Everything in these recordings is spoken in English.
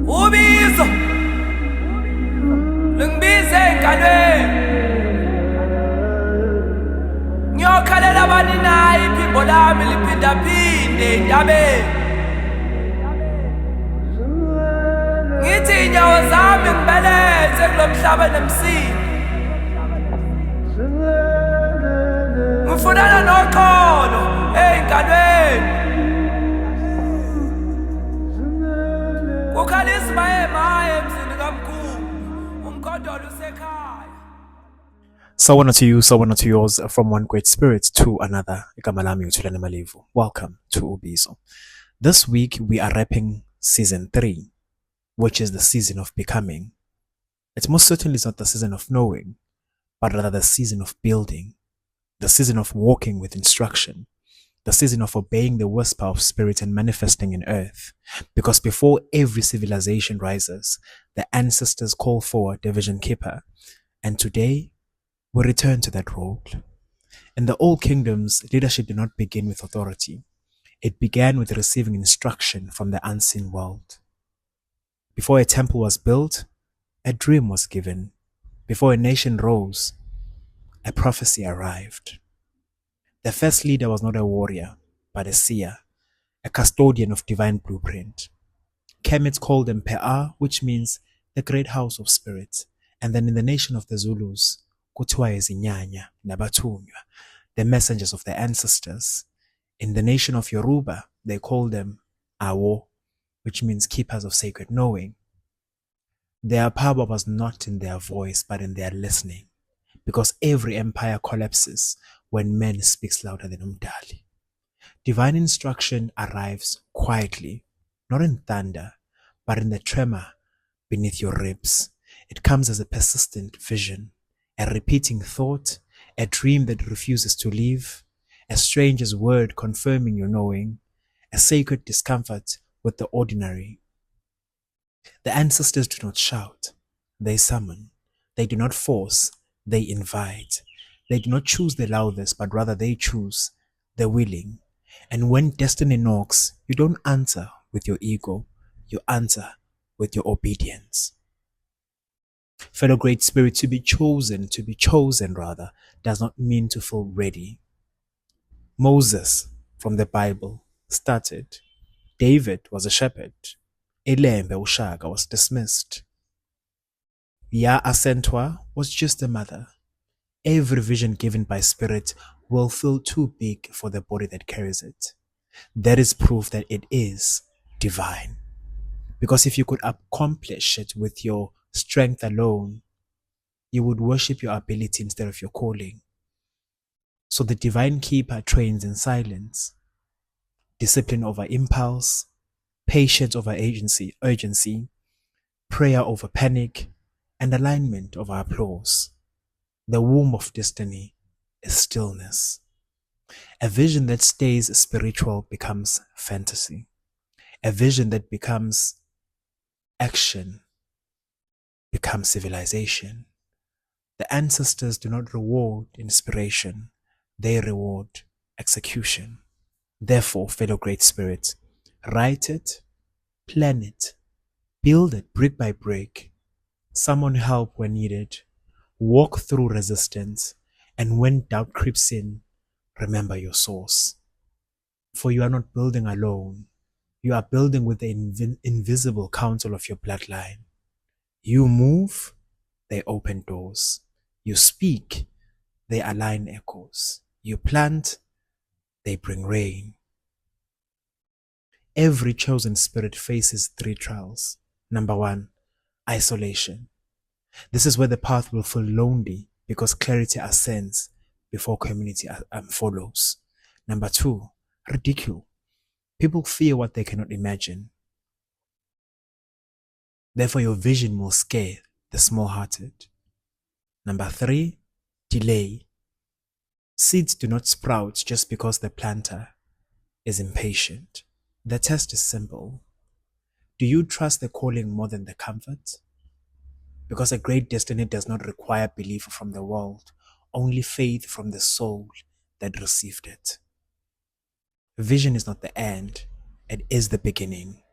Ubizo Lungibize engalweni Ngiyokhalela bani nayi iphimbo lami liphindaphinde entabeni Ngithi inyawo zami ngibeleze kulomhlaba nemsini Ngifunana noxolo engalweni Sawubona to you, sawubona to yours, from one great spirit to another. Igama lami uThulani Malivu. Welcome to Ubizo. This week we are wrapping season 3, which is the season of becoming. It most certainly is not the season of knowing, but rather the season of building, the season of walking with instruction, the season of obeying the whisper of spirit and manifesting in earth. Because before every civilization rises, the ancestors call forward the vision keeper. And today, we return to that role. In the old kingdoms, leadership did not begin with authority. It began with receiving instruction from the unseen world. Before a temple was built, a dream was given. Before a nation rose, a prophecy arrived. The first leader was not a warrior, but a seer, a custodian of divine blueprint. Kemet called them Pe'a, which means the great house of spirits. And then in the nation of the Zulus, kuthiwa izinyanya nabathunywa, the messengers of the ancestors. In the nation of Yoruba, they call them Awo, which means keepers of sacred knowing. Their power was not in their voice, but in their listening, because every empire collapses when men speaks louder than Umdali. Divine instruction arrives quietly, not in thunder, but in the tremor beneath your ribs. It comes as a persistent vision, a repeating thought, a dream that refuses to leave, a stranger's word confirming your knowing, a sacred discomfort with the ordinary. The ancestors do not shout, they summon. They do not force, they invite. They do not choose the loudest, but rather they choose the willing. And when destiny knocks, you don't answer with your ego, you answer with your obedience. Fellow great spirit, to be chosen rather, does not mean to feel ready. Moses, from the Bible, started. David was a shepherd. Elembe Ushaga was dismissed. Ya Asentwa was just a mother. Every vision given by spirit will feel too big for the body that carries it. That is proof that it is divine. Because if you could accomplish it with your strength alone, you would worship your ability instead of your calling. So the divine keeper trains in silence, discipline over impulse, patience over urgency, prayer over panic, and alignment over applause. The womb of destiny is stillness. A vision that stays spiritual becomes fantasy. A vision that becomes action becomes civilization. The ancestors do not reward inspiration, they reward execution. Therefore, fellow great spirits, write it, plan it, build it brick by brick, summon help when needed, walk through resistance, and when doubt creeps in, remember your source. For you are not building alone, you are building with the invisible counsel of your bloodline. You move, they open doors. You speak, they align echoes. You plant, they bring rain. Every chosen spirit faces 3 trials. Number 1, isolation. This is where the path will feel lonely because clarity ascends before community follows. Number 2, ridicule. People fear what they cannot imagine. Therefore, your vision will scare the small-hearted. Number 3, delay. Seeds do not sprout just because the planter is impatient. The test is simple. Do you trust the calling more than the comfort? Because a great destiny does not require belief from the world, only faith from the soul that received it. Vision is not the end, it is the beginning.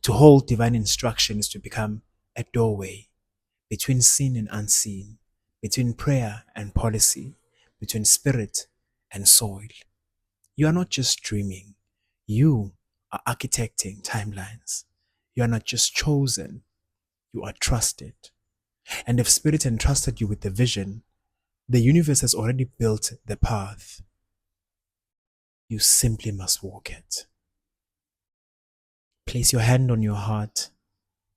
To hold divine instruction is to become a doorway between seen and unseen, between prayer and policy, between spirit and soil. You are not just dreaming, you are architecting timelines. You are not just chosen, you are trusted. And if spirit entrusted you with the vision, the universe has already built the path. You simply must walk it. Place your hand on your heart,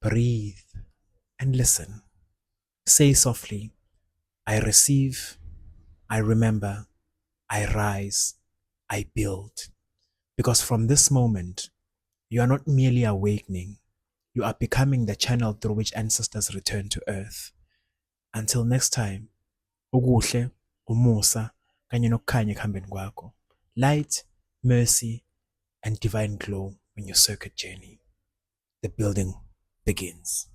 breathe, and listen. Say softly, I receive, I remember, I rise, I build. Because from this moment, you are not merely awakening, you are becoming the channel through which ancestors return to earth. Until next time, okuhle, umusa, kanye nokukhanya ekuhambeni kwakho. Light, mercy, and divine glow on your circuit journey. The building begins.